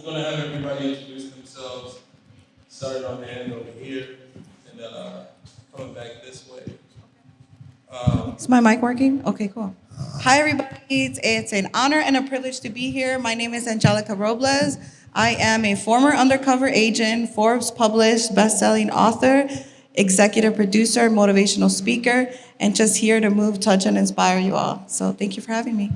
we're going to have everybody introduce themselves, starting on the end over here, and then coming back this way. Is my mic working? Okay, cool. Hi, everybody. It's an honor and a privilege to be here. My name is Angelica Robles. I am a former undercover agent, Forbes published, best-selling author, executive producer, motivational speaker, and just here to move, touch, and inspire you all. So thank you for having me.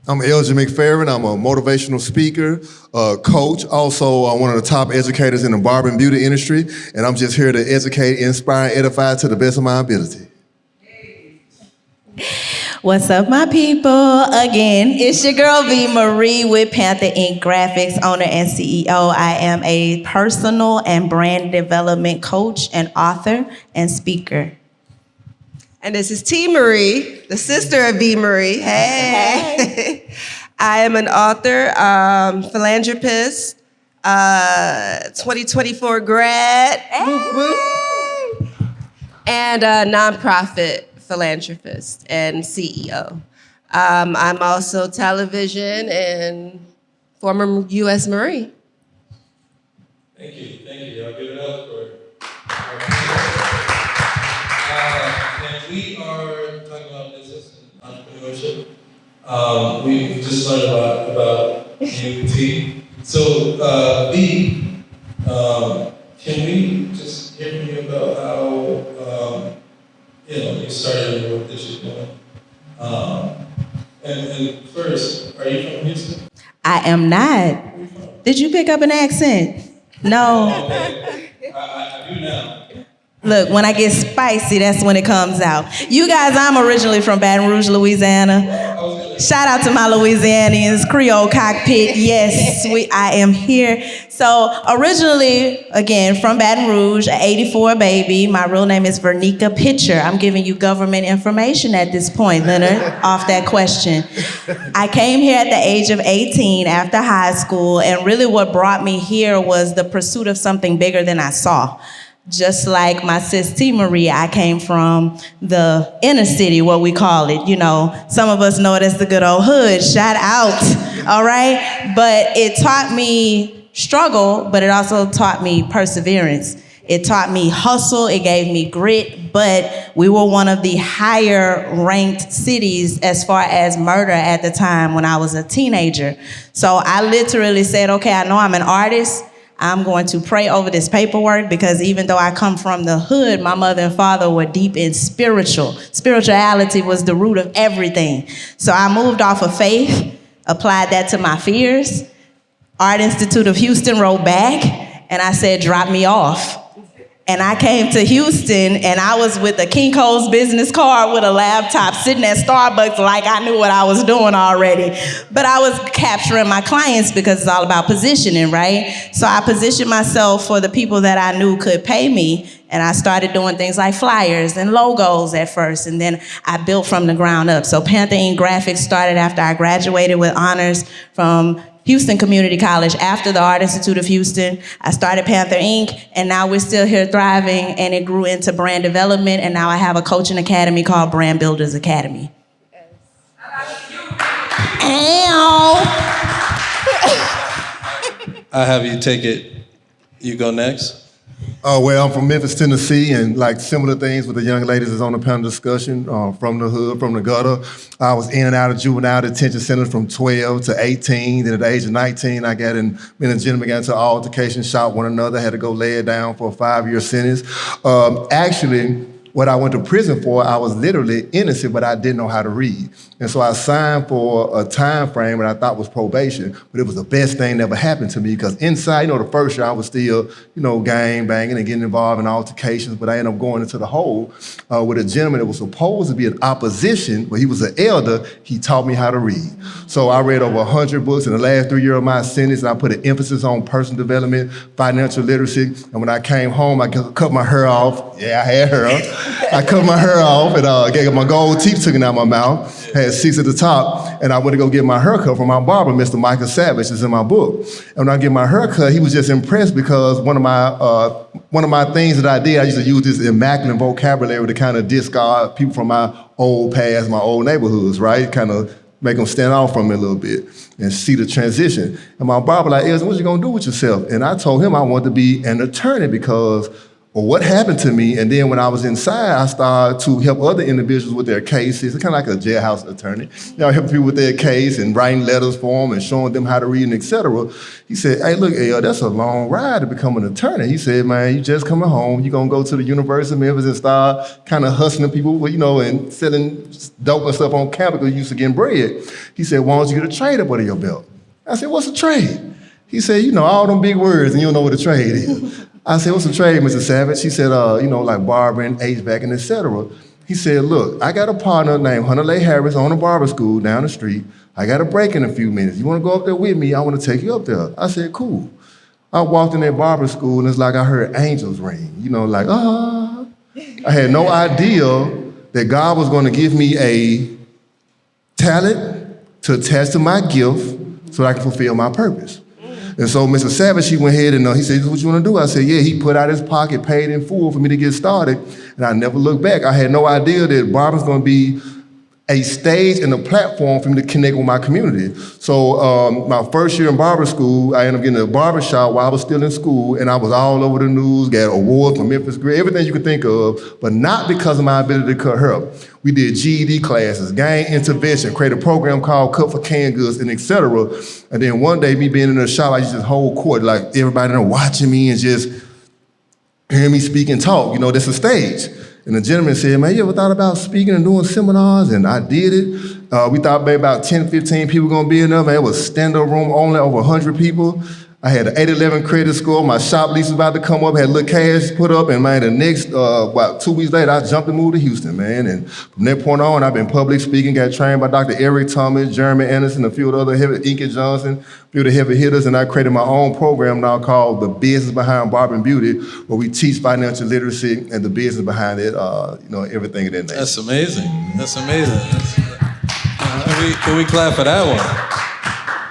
I'm Elgen McFerren. I'm a motivational speaker, coach, also one of the top educators in the barber and beauty industry, and I'm just here to educate, inspire, and edify to the best of my ability. What's up, my people? Again, it's your girl V.Marie with Panther Graphics, owner and CEO. I am a personal and brand development coach and author and speaker. And this is Marie, the sister of V.Marie. Hey. I am an author, philanthropist, 2024 grad, and a nonprofit philanthropist and CEO. I'm also television and former U.S Marine. Thank you. I'll give it up for and we are talking about business and entrepreneurship. We just learned about UT. So, B, can we just hear from you about how you started and what this is doing? And first, are you from Houston? I am not. Did you pick up an accent? No. Okay. I do now. Look, when I get spicy, that's when it comes out. You guys, I'm originally from Baton Rouge, Louisiana. Shout out to my Louisianians, Creole Cockpit. Yes, I am here. So originally, again, from Baton Rouge, an 84 baby. My real name is Vernica Pitcher. I'm giving you government information at this point, Leonard, off that question. I came here at the age of 18 after high school, and really what brought me here was the pursuit of something bigger than I saw. Just like my sis V.Marie, I came from the inner city, what we call it. You know, some of us know it as the good old hood. Shout out, all right? But it taught me struggle, but it also taught me perseverance. It taught me hustle, it gave me grit, but we were one of the higher ranked cities as far as murder at the time when I was a teenager. So I literally said, okay, I know I'm an artist. I'm going to pray over this paperwork because even though I come from the hood, my mother and father were deep in spirituality was the root of everything. So I moved off of faith, applied that to my fears. Art Institute of Houston wrote back and I said, drop me off. And I came to Houston and I was with a Kinko's business card with a laptop sitting at Starbucks like I knew what I was doing already. But I was capturing my clients because it's all about positioning, right? So I positioned myself for the people that I knew could pay me. And I started doing things like flyers and logos at first. And then I built from the ground up. So Panther Graphics started after I graduated with honors from Houston Community College after the Art Institute of Houston. I started Panther Inc., and now we're still here thriving, and it grew into brand development, and now I have a coaching academy called Brand Builders Academy. Yes. I have you take it. You go next. Well, I'm from Memphis, Tennessee, and like similar things with the young ladies that's on the panel discussion, from the hood, from the gutter. I was in and out of juvenile detention centers from 12 to 18. Then at the age of 19, I got in, me and a gentleman got into an altercation, shot one another, had to go lay it down for a 5-year sentence. Actually, what I went to prison for, I was literally innocent, but I didn't know how to read. And so I signed for a time frame that I thought was probation, but it was the best thing that ever happened to me because inside, the first year I was still, gang banging and getting involved in altercations, but I ended up going into the hole with a gentleman that was supposed to be an opposition, but he was an elder. He taught me how to read. So I read over 100 books in the last 3 years of my sentence, and I put an emphasis on personal development, financial literacy, and when I came home, I cut my hair off. Yeah, I had hair. I cut my hair off and gave my gold teeth taken out of my mouth, had 6 at the top, and I went to go get my hair cut from my barber, Mr. Michael Savage, is in my book. And when I get my hair cut, he was just impressed because one of my things that I did, I used to use this immaculate vocabulary to kind of discard people from my old past, my old neighborhoods, right? Kind of make them stand out from me a little bit and see the transition. And my barber like, Elgin, what you gonna do with yourself? And I told him I wanted to be an attorney because of what happened to me. And then when I was inside, I started to help other individuals with their cases. It's kind of like a jailhouse attorney. Helping people with their case and writing letters for them and showing them how to read and et cetera. He said, hey, look, El, that's a long ride to become an attorney. He said, man, you just coming home. You're going to go to the University of Memphis and start kind of hustling people, and selling dope and stuff on campus because you used to getting bread. He said, why don't you get a trade up under your belt? I said, what's a trade? He said, all them big words and you don't know what a trade is. I said, what's a trade, Mr. Savage? He said, like barbering, HVAC, and et cetera. He said, look, I got a partner named Hunter Lay Harris on a barber school down the street. I got a break in a few minutes. You want to go up there with me? I want to take you up there. I said, cool. I walked in that barber school, and it's like I heard angels ring, like, ah. I had no idea that God was going to give me a talent to attach to my gift so that I can fulfill my purpose. And so Mr. Savage, he went ahead and he said, what you want to do? I said, yeah. He put out his pocket, paid in full for me to get started, and I never looked back. I had no idea that barber's going to be a stage and a platform for me to connect with my community. So my first year in barber school, I ended up getting a barber shop while I was still in school, and I was all over the news, got awards from Memphis Grid, everything you could think of, but not because of my ability to cut hair. We did GED classes, gang intervention, created a program called Cut for Canned Goods, and et cetera. And then one day, me being in the shop, I used to just hold court, like everybody there watching me and just hearing me speak and talk. That's a stage. And the gentleman said, man, you ever thought about speaking and doing seminars? And I did it. We thought maybe about 10, 15 people going to be in there. Man, it was stand-up room only, over 100 people. I had an 811 credit score. My shop lease was about to come up, had a little cash put up. And man, the next, about 2 weeks later, I jumped and moved to Houston, man. And from that point on, I've been public speaking, got trained by Dr. Eric Thomas, Jeremy Anderson, a few of the other heavy, Inky Johnson, a few of the heavy hitters. And I created my own program now called The Business Behind Barber and Beauty, where we teach financial literacy and the business behind it, everything of that nature. That's amazing. That's amazing. Can we clap for that one?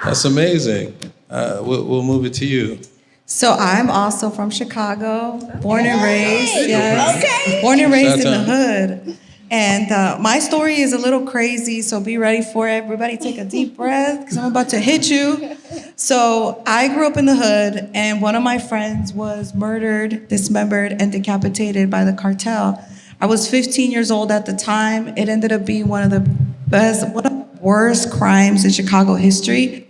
That's amazing. We'll move it to you. So I'm also from Chicago, born and raised. Yes. Okay. Born and raised in the hood. And my story is a little crazy, so be ready for it. Everybody take a deep breath, because I'm about to hit you. So I grew up in the hood, and one of my friends was murdered, dismembered, and decapitated by the cartel. I was 15 years old at the time. It ended up being one of the worst crimes in Chicago history.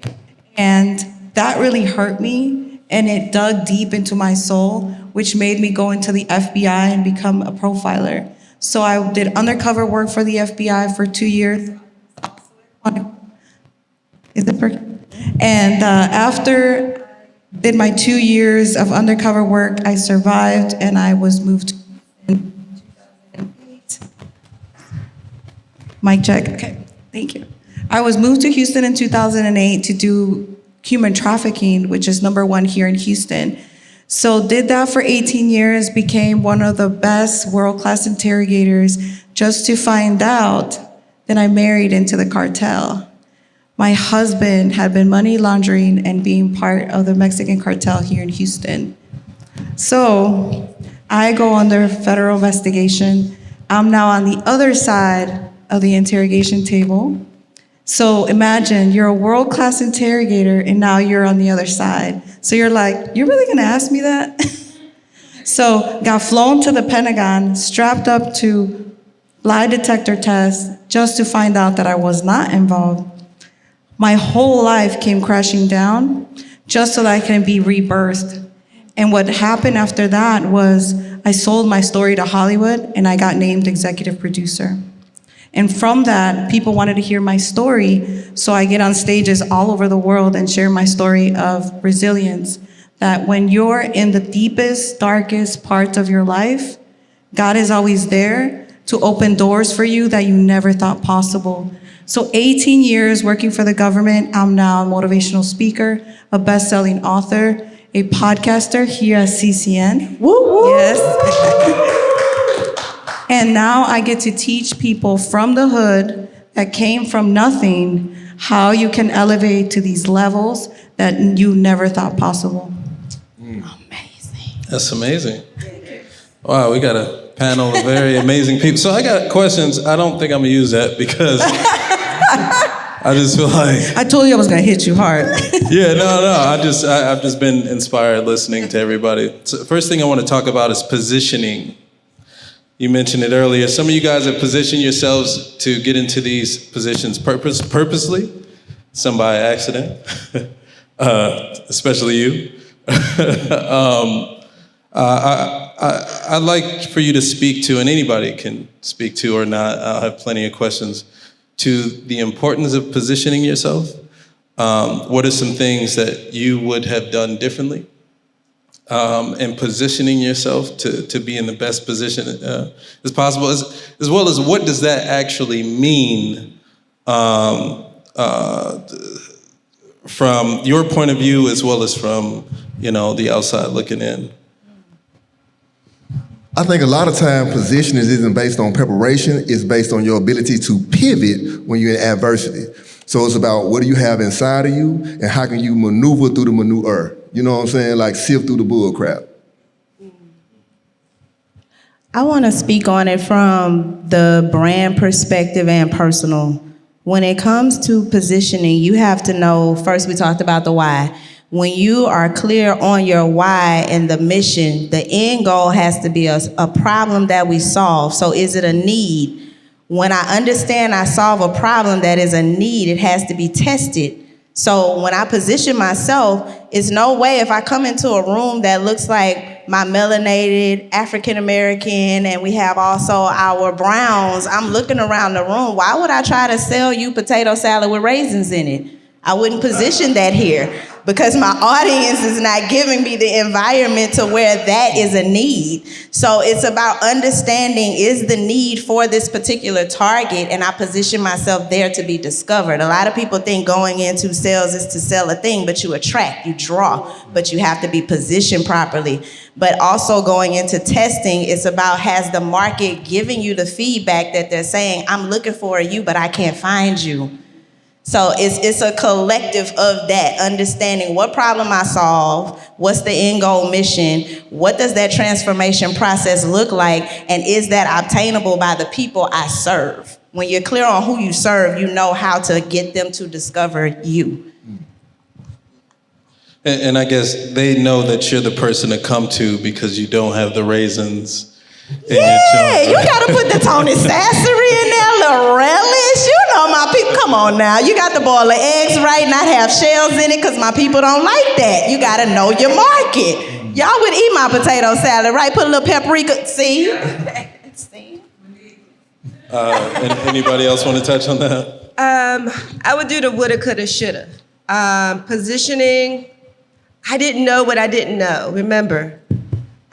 And that really hurt me, and it dug deep into my soul, which made me go into the FBI and become a profiler. So I did undercover work for the FBI for 2 years. And after I did my 2 years of undercover work, I survived, and I was moved to in 2008. Mic check. Okay, thank you. I was moved to Houston in 2008 to do human trafficking, which is #1 here in Houston. So did that for 18 years, became one of the best world-class interrogators, just to find out that I married into the cartel. My husband had been money laundering and being part of the Mexican cartel here in Houston. So I go under federal investigation. I'm now on the other side of the interrogation table. So imagine you're a world-class interrogator, and now you're on the other side. So you're like, you're really gonna ask me that? So got flown to the Pentagon, strapped up to lie detector tests, just to find out that I was not involved. My whole life came crashing down, just so that I can be rebirthed. And what happened after that was I sold my story to Hollywood, and I got named executive producer. And from that, people wanted to hear my story, so I get on stages all over the world and share my story of resilience, that when you're in the deepest, darkest parts of your life, God is always there to open doors for you that you never thought possible. So 18 years working for the government, I'm now a motivational speaker, a best-selling author, a podcaster here at CCN. Woo, woo. Yes. And now I get to teach people from the hood that came from nothing how you can elevate to these levels that you never thought possible. Amazing. That's amazing. Wow, we got a panel of very amazing people. So I got questions. I don't think I'm gonna use that because I just feel like, I told you I was gonna hit you hard. yeah, no. I've just been inspired listening to everybody. So first thing I want to talk about is positioning. You mentioned it earlier. Some of you guys have positioned yourselves to get into these positions purposely, some by accident, especially you. I'd like for you to speak to, and anybody can speak to or not, I'll have plenty of questions, to the importance of positioning yourself. What are some things that you would have done differently? And positioning yourself to be in the best position as possible, as well as what does that actually mean from your point of view as well as from, the outside looking in. I think a lot of time positioning isn't based on preparation, it's based on your ability to pivot when you're in adversity. So it's about what do you have inside of you and how can you maneuver through the manure? You know what I'm saying? Like sift through the bull crap. I want to speak on it from the brand perspective and personal. When it comes to positioning, you have to know, first we talked about the why. When you are clear on your why and the mission, the end goal has to be a problem that we solve. So is it a need? When I understand I solve a problem that is a need, it has to be tested. So when I position myself, it's no way if I come into a room that looks like my melanated African American and we have also our browns, I'm looking around the room, why would I try to sell you potato salad with raisins in it? I wouldn't position that here because my audience is not giving me the environment to where that is a need. So it's about understanding, is the need for this particular target, and I position myself there to be discovered. A lot of people think going into sales is to sell a thing, but you attract, you draw, but you have to be positioned properly. But also going into testing, it's about, has the market giving you the feedback that they're saying, I'm looking for you, but I can't find you. So it's a collective of that, understanding what problem I solve, what's the end goal mission, what does that transformation process look like, and is that obtainable by the people I serve? When you're clear on who you serve, you know how to get them to discover you. And I guess they know that you're the person to come to because you don't have the raisins. Yeah, you gotta put the Tony Sassery in there, little relish. You know my people, come on now. You got to boil the eggs right, not have shells in it, because my people don't like that. You gotta know your market. Y'all would eat my potato salad, right? Put a little paprika, see? Anybody else want to touch on that? I would do the woulda, coulda, shoulda. Positioning, I didn't know what I didn't know. Remember,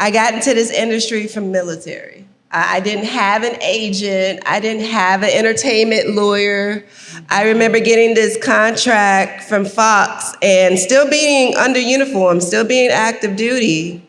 I got into this industry from military. I didn't have an agent. I didn't have an entertainment lawyer. I remember getting this contract from Fox and still being under uniform, still being active duty,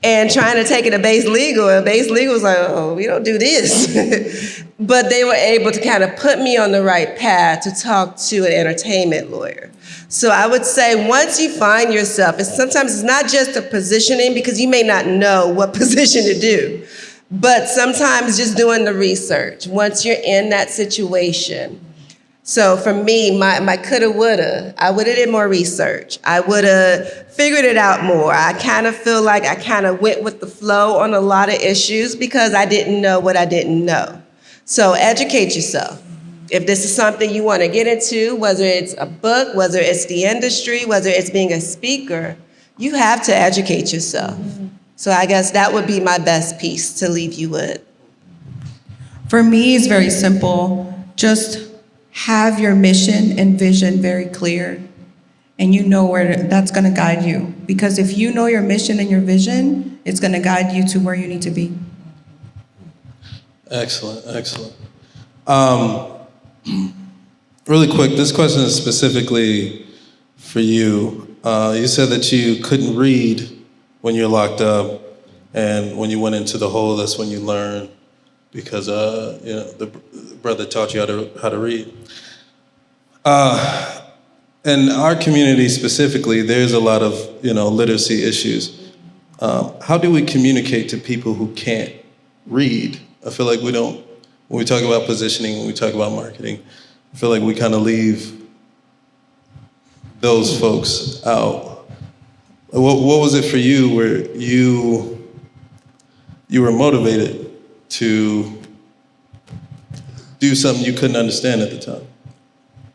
and trying to take it to base legal. And base legal was like, oh, we don't do this. But they were able to kind of put me on the right path to talk to an entertainment lawyer. So I would say once you find yourself, sometimes it's not just a positioning because you may not know what position to do, but sometimes just doing the research once you're in that situation. So for me, my coulda, woulda, I woulda did more research. I woulda figured it out more. I kind of feel like I kind of went with the flow on a lot of issues because I didn't know what I didn't know. So educate yourself. If this is something you want to get into, whether it's a book, whether it's the industry, whether it's being a speaker, you have to educate yourself. So I guess that would be my best piece to leave you with. For me, it's very simple. Just have your mission and vision very clear, and you know where that's going to guide you. Because if you know your mission and your vision, it's going to guide you to where you need to be. Excellent, excellent. Really quick, this question is specifically for you. You said that you couldn't read when you're locked up, and when you went into the hole, that's when you learned because the brother taught you how to read. In our community specifically, there's a lot of literacy issues. How do we communicate to people who can't read? I feel like we don't. When we talk about positioning, when we talk about marketing, I feel like we kind of leave those folks out. What was it for you where you were motivated to do something you couldn't understand at the time?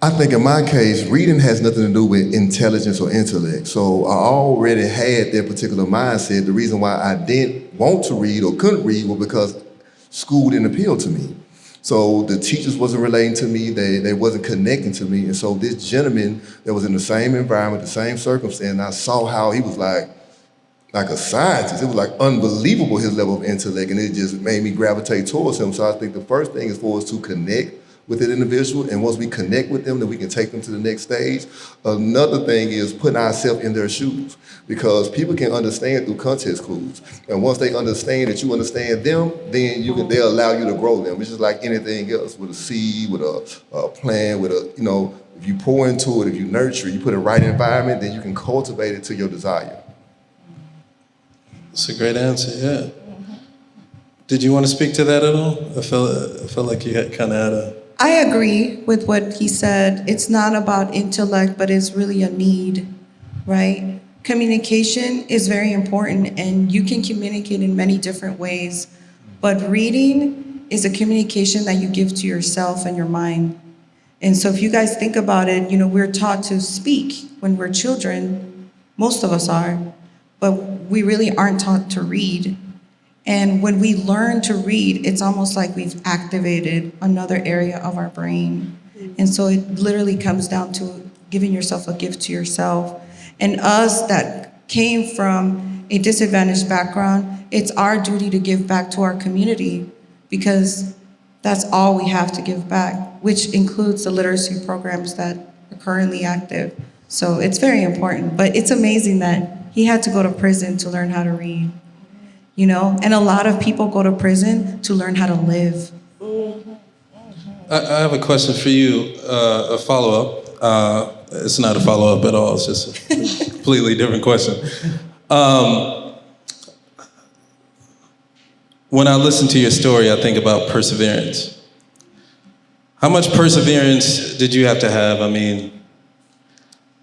I think in my case, reading has nothing to do with intelligence or intellect. So I already had that particular mindset. The reason why I didn't want to read or couldn't read was because school didn't appeal to me. So the teachers wasn't relating to me, they wasn't connecting to me. And so this gentleman that was in the same environment, the same circumstance, I saw how he was like a scientist. It was like unbelievable, his level of intellect, and it just made me gravitate towards him. So I think the first thing is for us to connect with that individual, and once we connect with them, then we can take them to the next stage. Another thing is putting ourselves in their shoes, because people can understand through context clues. And once they understand that you understand them, then they'll allow you to grow them. It's just like anything else, with a seed, with a plant, with if you pour into it, if you nurture it, you put it in the right environment, then you can cultivate it to your desire. That's a great answer, yeah. Did you want to speak to that at all? I felt like you kind of had a... I agree with what he said. It's not about intellect, but it's really a need, right? Communication is very important, and you can communicate in many different ways, but reading is a communication that you give to yourself and your mind. And so if you guys think about it, we're taught to speak when we're children. Most of us are, but we really aren't taught to read. And when we learn to read, it's almost like we've activated another area of our brain. And so it literally comes down to giving yourself a gift to yourself. And us that came from a disadvantaged background, it's our duty to give back to our community, because that's all we have to give back, which includes the literacy programs that are currently active. So it's very important. But it's amazing that he had to go to prison to learn how to read. And a lot of people go to prison to learn how to live. I have a question for you, a follow-up. It's not a follow-up at all, it's just a completely different question. When I listen to your story, I think about perseverance. How much perseverance did you have to have? I mean,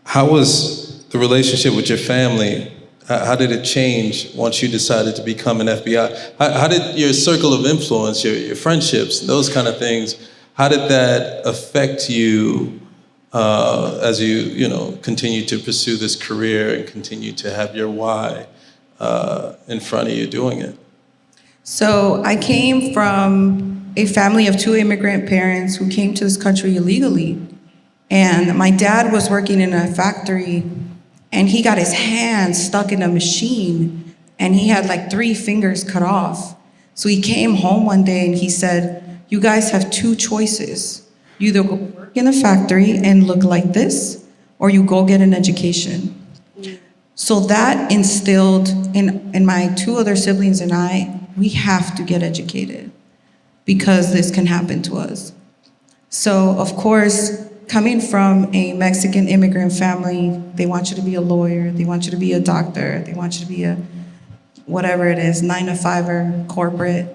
how was the relationship with your family? How did it change once you decided to become an FBI? How did your circle of influence, your friendships, those kind of things, how did that affect you as you continue to pursue this career and continue to have your why in front of you doing it? So I came from a family of 2 immigrant parents who came to this country illegally. And my dad was working in a factory, and he got his hand stuck in a machine, and he had like 3 fingers cut off. So he came home one day and he said, "You guys have 2 choices. You either go work in a factory and look like this, or you go get an education." So that instilled in my 2 other siblings and I, we have to get educated because this can happen to us. So of course, coming from a Mexican immigrant family, they want you to be a lawyer, they want you to be a doctor, they want you to be a whatever it is, 9-to-5er, corporate.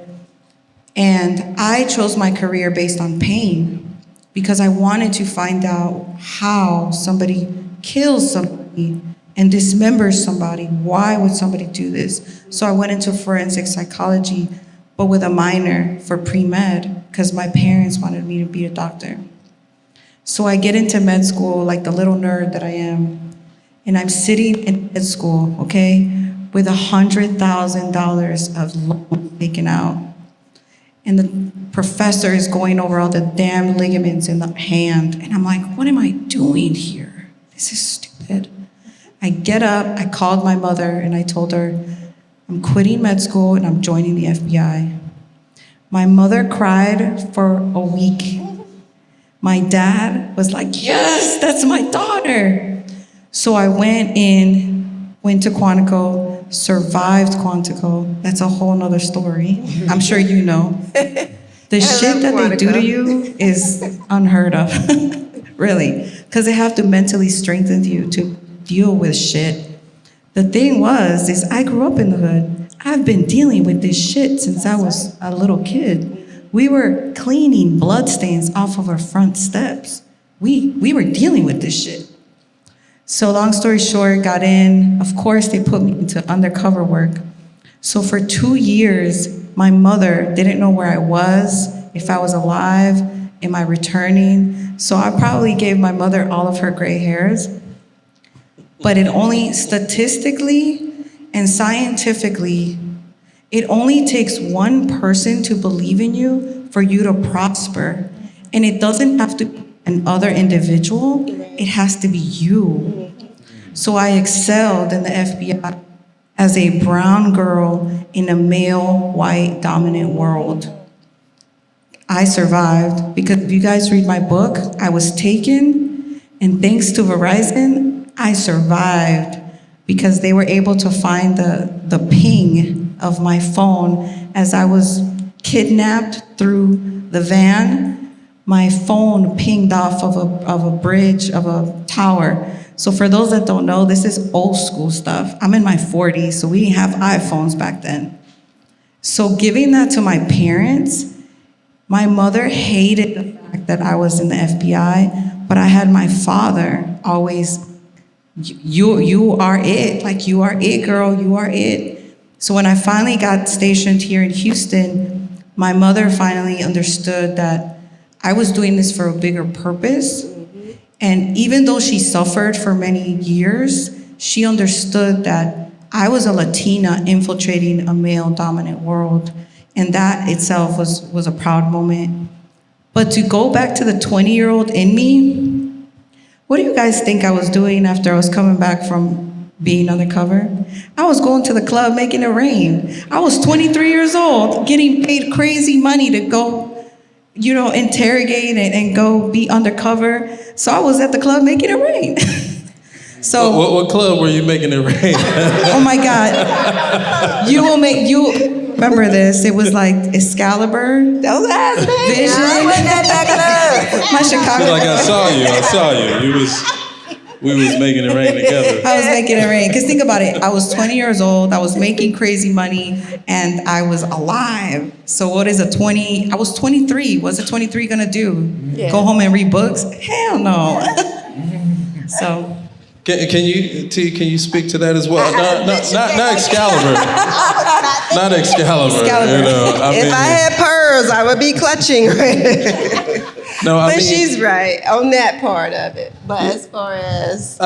And I chose my career based on pain because I wanted to find out how somebody kills somebody and dismembers somebody. Why would somebody do this? So I went into forensic psychology, but with a minor for pre-med because my parents wanted me to be a doctor. So I get into med school like the little nerd that I am, and I'm sitting in med school, okay, with $100,000 of loans taken out. And the professor is going over all the damn ligaments in the hand, and I'm like, what am I doing here? This is stupid. I get up, I called my mother, and I told her, I'm quitting med school and I'm joining the FBI. My mother cried for a week. My dad was like, yes, that's my daughter. So I went to Quantico, survived Quantico. That's a whole nother story. I'm sure you know. The shit that they do to you is unheard of, really, because they have to mentally strengthen you to deal with shit. The thing is I grew up in the hood. I've been dealing with this shit since I was a little kid. We were cleaning bloodstains off of our front steps. We were dealing with this shit. So long story short, got in. Of course, they put me into undercover work. So for 2 years, my mother didn't know where I was, if I was alive, am I returning? So I probably gave my mother all of her gray hairs. But it only statistically and scientifically, it only takes one person to believe in you for you to prosper. And it doesn't have to be another individual, it has to be you. So I excelled in the FBI as a brown girl in a male, white, dominant world. I survived because if you guys read my book, I was taken, and thanks to Verizon, I survived because they were able to find the ping of my phone as I was kidnapped through the van. My phone pinged off of a bridge, of a tower. So for those that don't know, this is old school stuff. I'm in my 40s, so we didn't have iPhones back then. So giving that to my parents, my mother hated the fact that I was in the FBI, but I had my father always, you are it. Like, you are it, girl, you are it. So when I finally got stationed here in Houston, my mother finally understood that I was doing this for a bigger purpose. And even though she suffered for many years, she understood that I was a Latina infiltrating a male-dominant world. And that itself was a proud moment. But to go back to the 20-year-old in me, what do you guys think I was doing after I was coming back from being undercover? I was going to the club making it rain. I was 23 years old, getting paid crazy money to go, interrogate and go be undercover. So I was at the club making it rain. So what club were you making it rain? Oh my God. You remember this? It was like Excalibur. Don't ask me. Vision. I wasn't at that club. My Chicago. Like, I saw you. We was making it rain together. I was making it rain. Because think about it. I was 20 years old. I was making crazy money. And I was alive. So what is I was 23. What's a 23 going to do? Yeah. Go home and read books? Hell no. So... Can you speak to that as well? Not Excalibur. Not Excalibur. If I had pearls, I would be clutching. But she's right on that part of it. But as far as...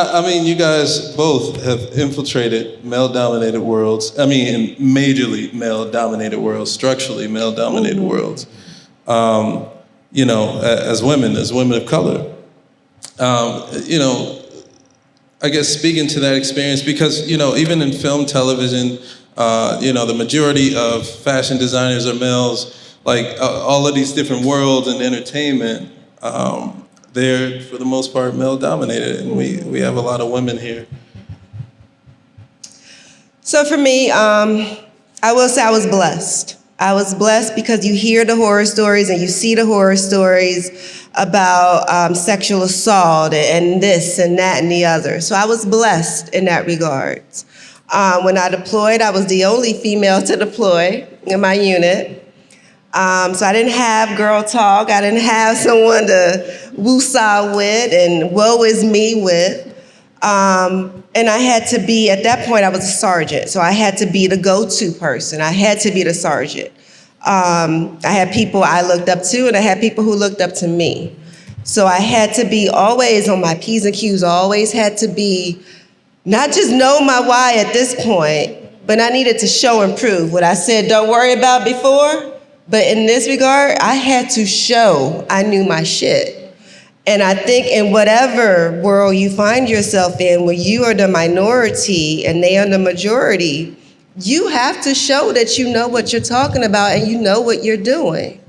you guys both have infiltrated male-dominated worlds. Majorly male-dominated worlds, structurally male-dominated worlds. As women of color. I guess speaking to that experience, because, even in film, television, the majority of fashion designers are males. Like, all of these different worlds in entertainment, they're, for the most part, male-dominated, and we have a lot of women here. So for me, I will say I was blessed. I was blessed because you hear the horror stories and you see the horror stories about sexual assault and this and that and the other. So I was blessed in that regard. When I deployed, I was the only female to deploy in my unit. So I didn't have girl talk. I didn't have someone to woo-saw with and woe is me with. And I had to be, at that point, I was a sergeant. So I had to be the go-to person. I had to be the sergeant. I had people I looked up to, and I had people who looked up to me. So I had to be always on my P's and Q's, always had to be, not just know my why at this point, but I needed to show and prove what I said don't worry about before. But in this regard, I had to show I knew my shit. And I think in whatever world you find yourself in, where you are the minority and they are the majority, you have to show that you know what you're talking about and you know what you're doing.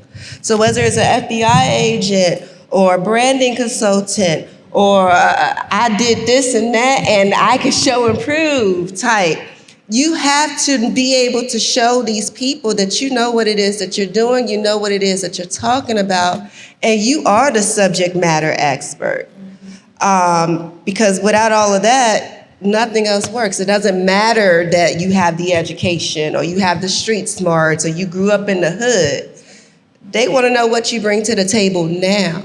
So whether it's an FBI agent or a branding consultant or I did this and that and I can show and prove type, you have to be able to show these people that you know what it is that you're doing, you know what it is that you're talking about, and you are the subject matter expert. Because without all of that, nothing else works. It doesn't matter that you have the education or you have the street smarts or you grew up in the hood. They want to know what you bring to the table now.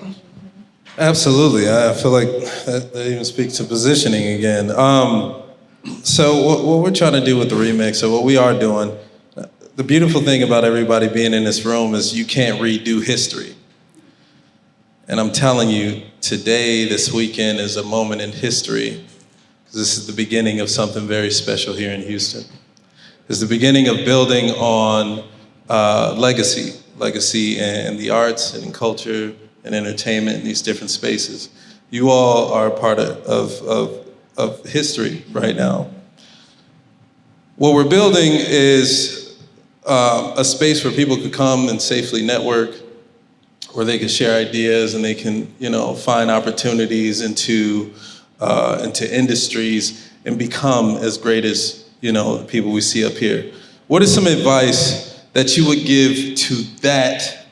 Absolutely. I feel like that even speaks to positioning again. So what we're trying to do with the remix, or what we are doing, the beautiful thing about everybody being in this room is you can't redo history. And I'm telling you, today, this weekend is a moment in history, because this is the beginning of something very special here in Houston. It's the beginning of building on legacy in the arts and in culture and entertainment in these different spaces. You all are a part of history right now. What we're building is a space where people could come and safely network, where they can share ideas and they can, find opportunities into industries and become as great as, the people we see up here. What is some advice that you would give to that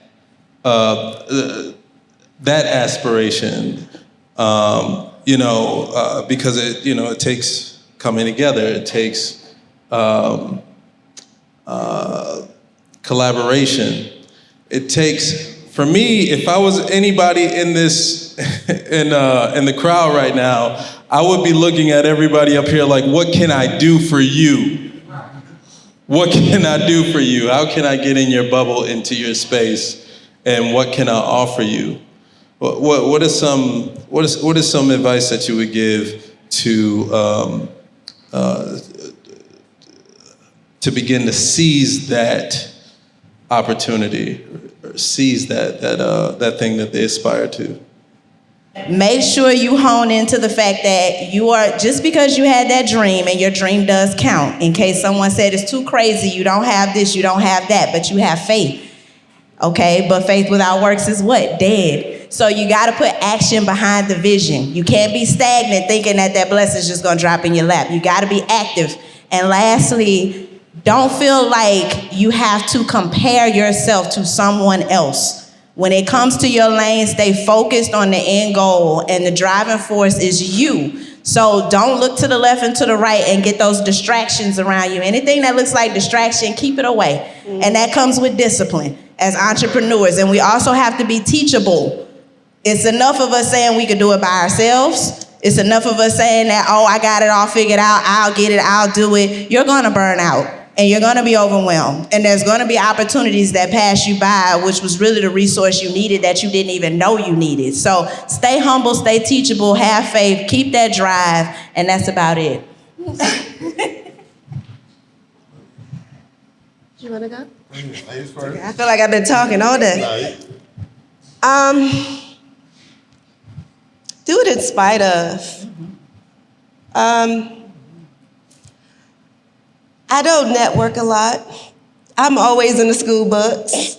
aspiration? Because it takes coming together. It takes collaboration. It takes, for me, if I was anybody in this, in the crowd right now, I would be looking at everybody up here like, what can I do for you? What can I do for you? How can I get in your bubble, into your space, and what can I offer you? What is some advice that you would give to begin to seize that opportunity, or seize that thing that they aspire to? Make sure you hone into the fact that you are, just because you had that dream, and your dream does count. In case someone said it's too crazy, you don't have this, you don't have that, but you have faith. Okay, but faith without works is what? Dead. So you got to put action behind the vision. You can't be stagnant thinking that blessing is just going to drop in your lap. You got to be active. And lastly, don't feel like you have to compare yourself to someone else. When it comes to your lane, stay focused on the end goal, and the driving force is you. So don't look to the left and to the right and get those distractions around you. Anything that looks like distraction, keep it away. And that comes with discipline as entrepreneurs. And we also have to be teachable. It's enough of us saying we could do it by ourselves. It's enough of us saying that, I got it all figured out, I'll get it, I'll do it. You're gonna burn out. And you're gonna be overwhelmed. And there's gonna be opportunities that pass you by, which was really the resource you needed that you didn't even know you needed. So stay humble, stay teachable, have faith, keep that drive, and that's about it. You wanna go? Ladies first. I feel like I've been talking all day. Do it in spite of. I don't network a lot. I'm always in the school books.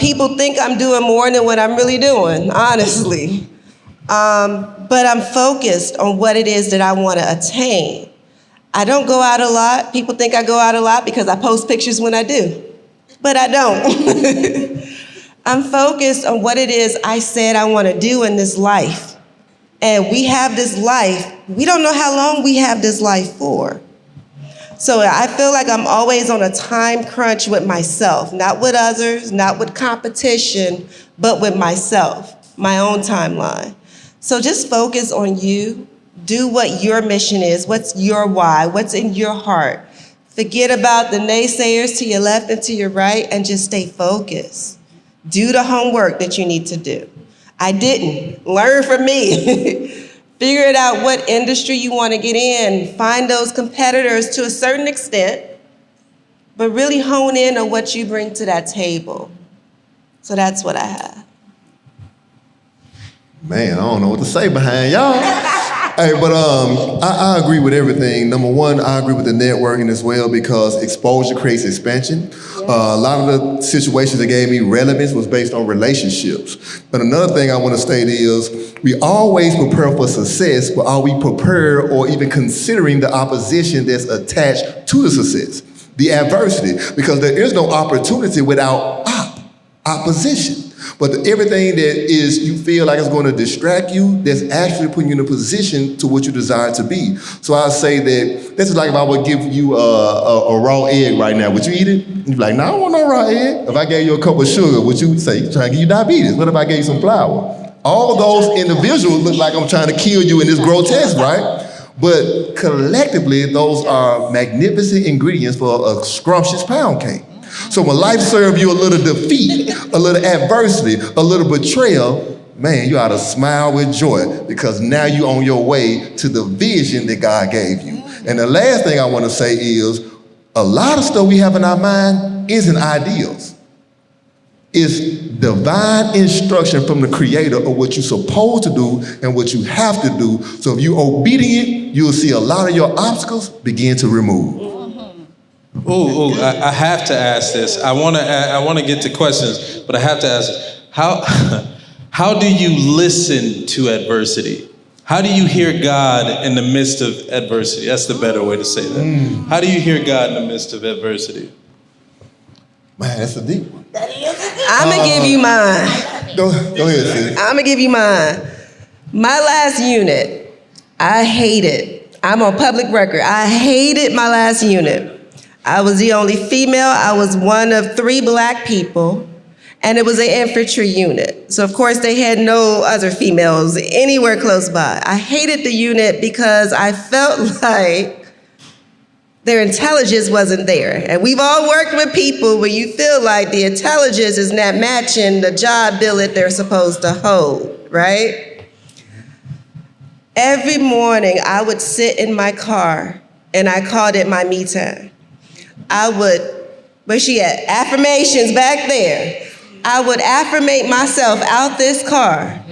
People think I'm doing more than what I'm really doing, honestly. But I'm focused on what it is that I want to attain. I don't go out a lot. People think I go out a lot because I post pictures when I do, but I don't. I'm focused on what it is I said I want to do in this life. And we have this life. We don't know how long we have this life for. So I feel like I'm always on a time crunch with myself, not with others, not with competition, but with myself, my own timeline. So just focus on you. Do what your mission is. What's your why? What's in your heart? Forget about the naysayers to your left and to your right, and just stay focused. Do the homework that you need to do. I didn't. Learn from me. Figure it out what industry you want to get in. Find those competitors to a certain extent, but really hone in on what you bring to that table. So that's what I have. Man, I don't know what to say behind y'all. Hey, but I agree with everything. Number one, I agree with the networking as well, because exposure creates expansion. A lot of the situations that gave me relevance was based on relationships. But another thing I want to state is we always prepare for success, but are we prepared or even considering the opposition that's attached to the success, the adversity? Because there is no opportunity without opposition. But everything that is you feel like it's going to distract you, that's actually putting you in a position to what you desire to be. So I say that this is like if I would give you a raw egg right now. Would you eat it? You'd be like, no, I don't want no raw egg. If I gave you a cup of sugar, would you say, trying to give you diabetes? What if I gave you some flour? All those individuals look like I'm trying to kill you in this grotesque, right? But collectively, those are magnificent ingredients for a scrumptious pound cake. So when life serves you a little defeat, a little adversity, a little betrayal, man, you ought to smile with joy because now you're on your way to the vision that God gave you. And the last thing I want to say is a lot of stuff we have in our mind isn't ideals. It's divine instruction from the Creator of what you're supposed to do and what you have to do. So if you're obedient, you'll see a lot of your obstacles begin to remove. I have to ask this. I want to get to questions, but I have to ask, how do you listen to adversity? How do you hear God in the midst of adversity? That's the better way to say that. How do you hear God in the midst of adversity? Man, that's a deep one. I'm going to give you mine. Go ahead, sis. I'm going to give you mine. My last unit, I hated. I'm on public record. I hated my last unit. I was the only female. I was one of 3 black people, and it was an infantry unit. So, of course, they had no other females anywhere close by. I hated the unit because I felt like their intelligence wasn't there. And we've all worked with people where you feel like the intelligence is not matching the job billet they're supposed to hold, right? Every morning, I would sit in my car, and I called it my me time. Where she at? Affirmations back there. I would affirmate myself out this car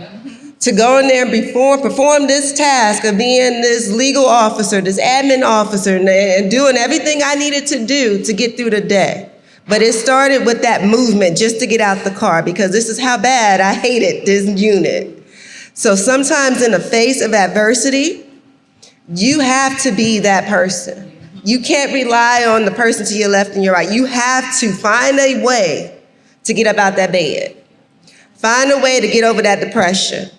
to go in there and perform this task of being this legal officer, this admin officer, and doing everything I needed to do to get through the day. But it started with that movement just to get out the car because this is how bad I hated this unit. So sometimes in the face of adversity, you have to be that person. You can't rely on the person to your left and your right. You have to find a way to get up out that bed. Find a way to get over that depression.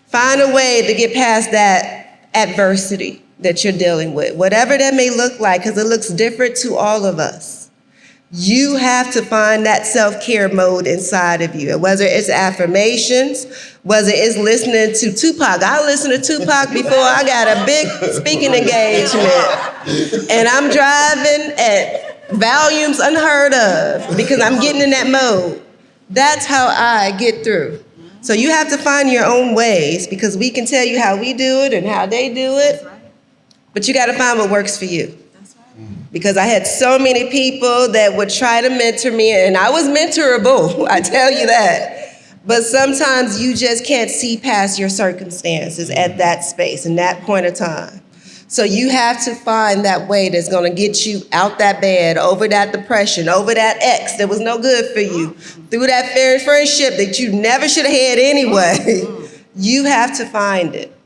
Find a way to get past that adversity that you're dealing with, whatever that may look like, because it looks different to all of us. You have to find that self-care mode inside of you, whether it's affirmations, whether it's listening to Tupac. I listened to Tupac before I got a big speaking engagement, and I'm driving at volumes unheard of because I'm getting in that mode. That's how I get through. So you have to find your own ways because we can tell you how we do it and how they do it, but you got to find what works for you. Because I had so many people that would try to mentor me, and I was mentorable, I tell you that. But sometimes you just can't see past your circumstances at that space and that point of time. So you have to find that way that's gonna get you out that bed, over that depression, over that ex that was no good for you, through that very friendship that you never should have had anyway. You have to find it.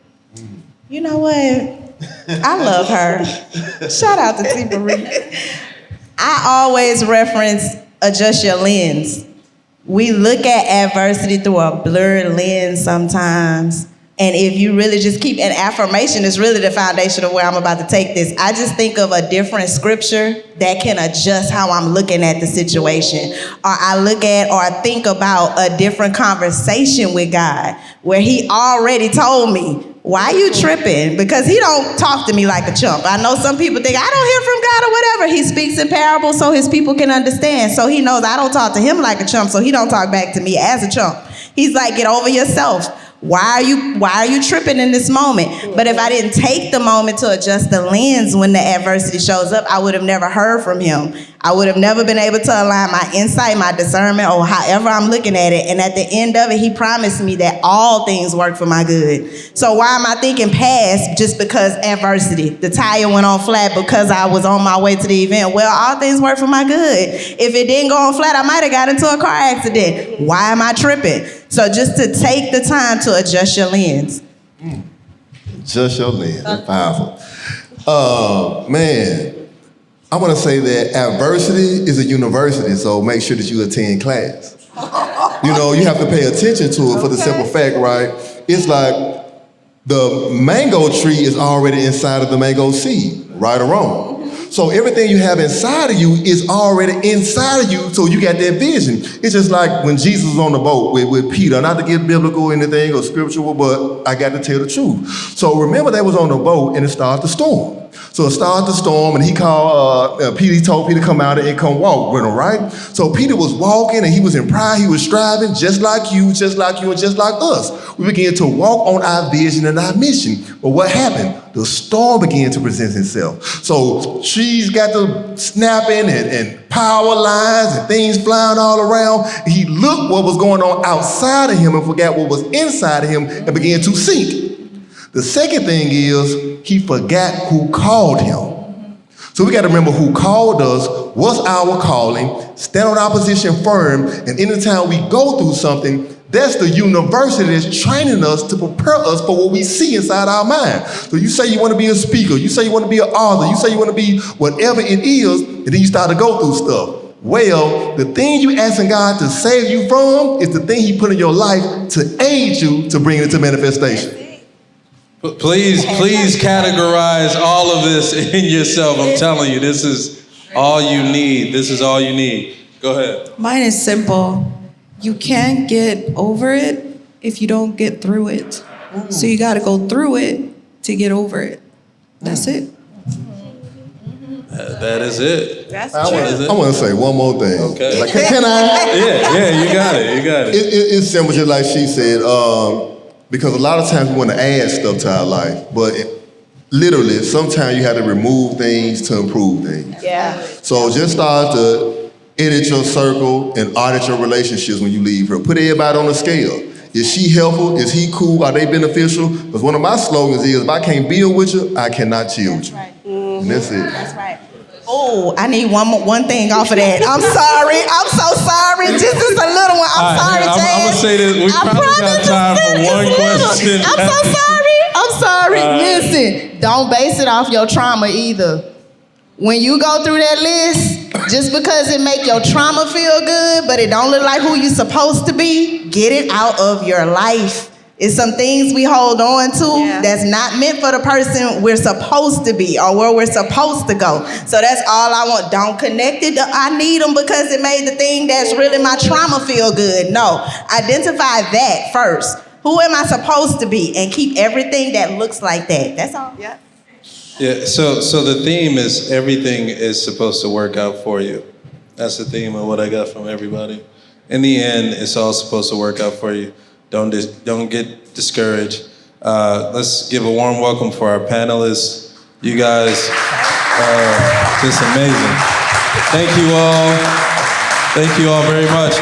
You know what? I love her. Shout out to V.Marie. I always reference adjust your lens. We look at adversity through a blurred lens sometimes. And if you really just keep, and affirmation is really the foundation of where I'm about to take this. I just think of a different scripture that can adjust how I'm looking at the situation. Or I look at or think about a different conversation with God where he already told me, why you tripping? Because he don't talk to me like a chump. I know some people think, I don't hear from God or whatever. He speaks in parables so his people can understand. So he knows I don't talk to him like a chump, so he don't talk back to me as a chump. He's like, get over yourself. Why are you tripping in this moment? But if I didn't take the moment to adjust the lens when the adversity shows up, I would have never heard from him. I would have never been able to align my insight, my discernment, or however I'm looking at it. And at the end of it, he promised me that all things work for my good. So why am I thinking past just because adversity? The tire went on flat because I was on my way to the event. Well, all things work for my good. If it didn't go on flat, I might have got into a car accident. Why am I tripping? So just to take the time to adjust your lens. Adjust your lens. That's powerful. Man, I want to say that adversity is a university, so make sure that you attend class. You know, you have to pay attention to it for the simple fact, right? It's like the mango tree is already inside of the mango seed, right or wrong. So everything you have inside of you is already inside of you, so you got that vision. It's just like when Jesus was on the boat with Peter, not to get biblical or anything or scriptural, but I got to tell the truth. So remember they was on the boat and it started to storm. So it started to storm, and he called Peter. He told Peter to come out and come walk with him, right? So Peter was walking, and he was in pride. He was striving, just like you, and just like us. We began to walk on our vision and our mission. But what happened? The storm began to present itself. So trees got to snapping and power lines and things flying all around. And he looked what was going on outside of him and forgot what was inside of him and began to sink. The second thing is he forgot who called him. So we got to remember who called us, what's our calling, stand on our position firm, and anytime we go through something, that's the university that's training us to prepare us for what we see inside our mind. So you say you want to be a speaker, you say you want to be an author, you say you want to be whatever it is, and then you start to go through stuff. Well, the thing you asking God to save you from is the thing he put in your life to aid you to bring it into manifestation. Please categorize all of this in yourself. I'm telling you, this is all you need. This is all you need. Go ahead. Mine is simple. You can't get over it if you don't get through it. So you got to go through it to get over it. That's it. That is it. That's I true. want to say one more thing. Okay. Like, can I? Yeah, you got it. It's simple, just like she said, because a lot of times we want to add stuff to our life, but literally, sometimes you have to remove things to improve things. Yeah. So just start to edit your circle and audit your relationships when you leave her. Put everybody on a scale. Is she helpful? Is he cool? Are they beneficial? Because one of my slogans is, if I can't build with you, I cannot chill with you. Right. And that's it. That's right. Oh, I need one thing off of that. I'm sorry. I'm so sorry. Just a little one. I'm sorry, Jazz. I'm going to say this. We probably got time for one question. I'm sorry. Listen, don't base it off your trauma either. When you go through that list, just because it make your trauma feel good, but it don't look like who you supposed to be, get it out of your life. It's some things we hold on to that's not meant for the person we're supposed to be or where we're supposed to go. So that's all I want. Don't connect it to I need them because it made the thing that's really my trauma feel good. No, identify that first. Who am I supposed to be? And keep everything that looks like that. That's all. Yeah. Yeah, so the theme is everything is supposed to work out for you. That's the theme of what I got from everybody. In the end, it's all supposed to work out for you. Don't get discouraged. Let's give a warm welcome for our panelists. You guys are just amazing. Thank you all. Thank you all very much.